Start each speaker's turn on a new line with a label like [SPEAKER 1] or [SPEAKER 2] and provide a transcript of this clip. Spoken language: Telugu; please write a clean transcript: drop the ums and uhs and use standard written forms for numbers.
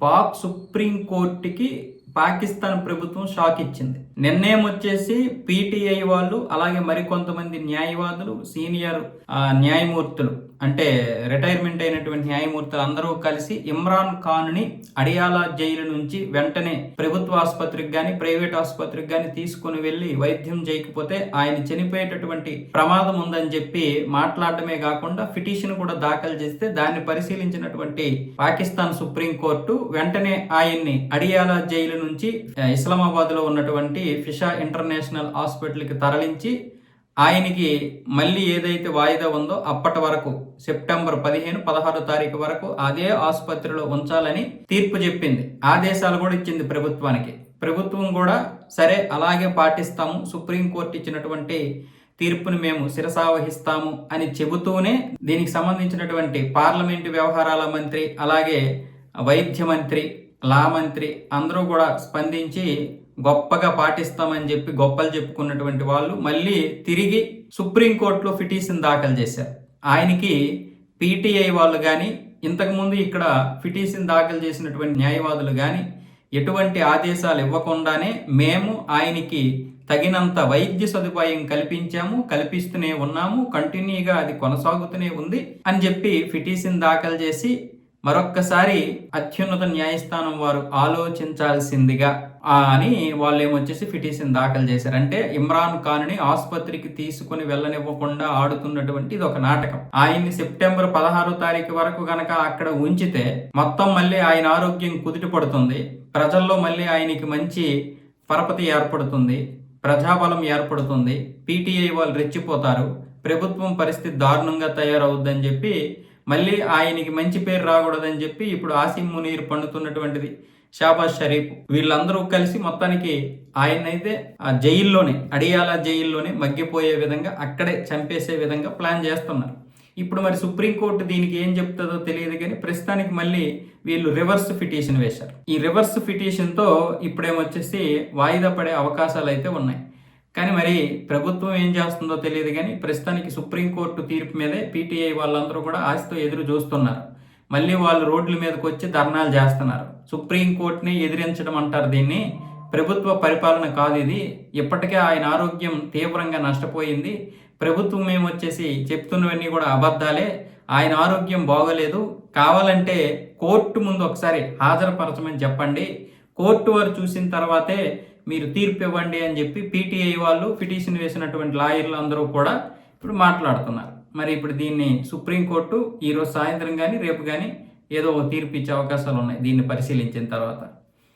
[SPEAKER 1] పాక్ సుప్రీంకోర్టుకి పాకిస్తాన్ ప్రభుత్వం షాక్ ఇచ్చింది. నిన్నేమొచ్చేసి పీటీఐ వాళ్ళు అలాగే మరికొంతమంది న్యాయవాదులు సీనియర్ న్యాయమూర్తులు అంటే రిటైర్మెంట్ అయినటువంటి న్యాయమూర్తులు అందరూ కలిసి ఇమ్రాన్ ఖాన్ ని అడియాలా జైలు నుంచి వెంటనే ప్రభుత్వ ఆసుపత్రికి గాని ప్రైవేట్ ఆసుపత్రికి గాని తీసుకుని వెళ్లి వైద్యం చేయకపోతే ఆయన చనిపోయేటటువంటి ప్రమాదం ఉందని చెప్పి మాట్లాడటమే కాకుండా పిటిషన్ కూడా దాఖలు చేస్తే దాన్ని పరిశీలించినటువంటి పాకిస్తాన్ సుప్రీంకోర్టు వెంటనే ఆయన్ని అడియాలా జైలు నుంచి ఇస్లామాబాద్ లో ఉన్నటువంటి ఫిషా ఇంటర్నేషనల్ హాస్పిటల్ కి తరలించి ఆయనకి మళ్ళీ ఏదైతే వాయిదా ఉందో అప్పటి వరకు సెప్టెంబర్ 15-16 తారీఖు వరకు అదే ఆసుపత్రిలో ఉంచాలని తీర్పు చెప్పింది. ఆదేశాలు కూడా ఇచ్చింది ప్రభుత్వానికి. ప్రభుత్వం కూడా సరే అలాగే పాటిస్తాము, సుప్రీంకోర్టు ఇచ్చినటువంటి తీర్పుని మేము శిరసావహిస్తాము అని చెబుతూనే దీనికి సంబంధించినటువంటి పార్లమెంటు వ్యవహారాల మంత్రి అలాగే వైద్య మంత్రి లా మంత్రి అందరూ కూడా స్పందించి గొప్పగా పాటిస్తామని చెప్పి గొప్పలు చెప్పుకున్నటువంటి వాళ్ళు మళ్ళీ తిరిగి సుప్రీంకోర్టులో పిటిషన్ దాఖలు చేశారు. ఆయనకి పీటీఐ వాళ్ళు కానీ ఇంతకుముందు ఇక్కడ పిటిషన్ దాఖలు చేసినటువంటి న్యాయవాదులు కానీ ఎటువంటి ఆదేశాలు ఇవ్వకుండానే మేము ఆయనకి తగినంత వైద్య సదుపాయం కల్పించాము, కల్పిస్తూనే ఉన్నాము, కంటిన్యూగా అది కొనసాగుతూనే ఉంది అని చెప్పి పిటిషన్ దాఖలు చేసి మరొక్కసారి అత్యున్నత న్యాయస్థానం వారు ఆలోచించాల్సిందిగా అని వాళ్ళు ఏమొచ్చేసి పిటిషన్ దాఖలు చేశారు. అంటే ఇమ్రాన్ ఖాన్ ని ఆసుపత్రికి తీసుకుని వెళ్ళనివ్వకుండా ఆడుతున్నటువంటి ఇది ఒక నాటకం. ఆయన్ని సెప్టెంబర్ 16 తారీఖు వరకు గనక అక్కడ ఉంచితే మొత్తం మళ్ళీ ఆయన ఆరోగ్యం కుదుట పడుతుంది, ప్రజల్లో మళ్ళీ ఆయనకి మంచి పరపతి ఏర్పడుతుంది, ప్రజాబలం ఏర్పడుతుంది, పీటీఐ వాళ్ళు రెచ్చిపోతారు, ప్రభుత్వం పరిస్థితి దారుణంగా తయారవుద్దని చెప్పి మళ్ళీ ఆయనకి మంచి పేరు రాకూడదని చెప్పి ఇప్పుడు ఆసిమ్ మునీర్ పండుతున్నటువంటిది షాబాజ్ షరీఫ్ వీళ్ళందరూ కలిసి మొత్తానికి ఆయనైతే ఆ జైల్లోనే అడియాలా జైల్లోనే మగ్గిపోయే విధంగా అక్కడే చంపేసే విధంగా ప్లాన్ చేస్తున్నారు. ఇప్పుడు మరి సుప్రీంకోర్టు దీనికి ఏం చెప్తుందో తెలియదు కానీ ప్రస్తుతానికి మళ్ళీ వీళ్ళు రివర్స్ పిటిషన్ వేశారు. ఈ రివర్స్ పిటిషన్తో ఇప్పుడేమొచ్చేసి వాయిదా పడే అవకాశాలు అయితే ఉన్నాయి. కానీ మరి ప్రభుత్వం ఏం చేస్తుందో తెలియదు కానీ ప్రస్తుతానికి సుప్రీంకోర్టు తీర్పు మీదే పీటీఐ వాళ్ళందరూ కూడా ఆశతో ఎదురు చూస్తున్నారు. మళ్ళీ వాళ్ళు రోడ్ల మీదకి వచ్చి ధర్నాలు చేస్తున్నారు. సుప్రీంకోర్టుని ఎదిరించడం అంటారు దీన్ని. ప్రభుత్వ పరిపాలన కాదు ఇది. ఇప్పటికే ఆయన ఆరోగ్యం తీవ్రంగా నష్టపోయింది. ప్రభుత్వం ఏమొచ్చేసి చెప్తున్నవన్నీ కూడా అబద్ధాలే, ఆయన ఆరోగ్యం బాగోలేదు, కావాలంటే కోర్టు ముందు ఒకసారి హాజరుపరచమని చెప్పండి, కోర్టు వారు చూసిన తర్వాతే మీరు తీర్పు ఇవ్వండి అని చెప్పి పీటీఐ వాళ్ళు పిటిషన్ వేసినటువంటి లాయర్లు అందరూ కూడా ఇప్పుడు మాట్లాడుతున్నారు. మరి ఇప్పుడు దీన్ని సుప్రీంకోర్టు ఈరోజు సాయంత్రం కానీ రేపు కానీ ఏదో తీర్పు ఇచ్చే అవకాశాలు ఉన్నాయి దీన్ని పరిశీలించిన తర్వాత.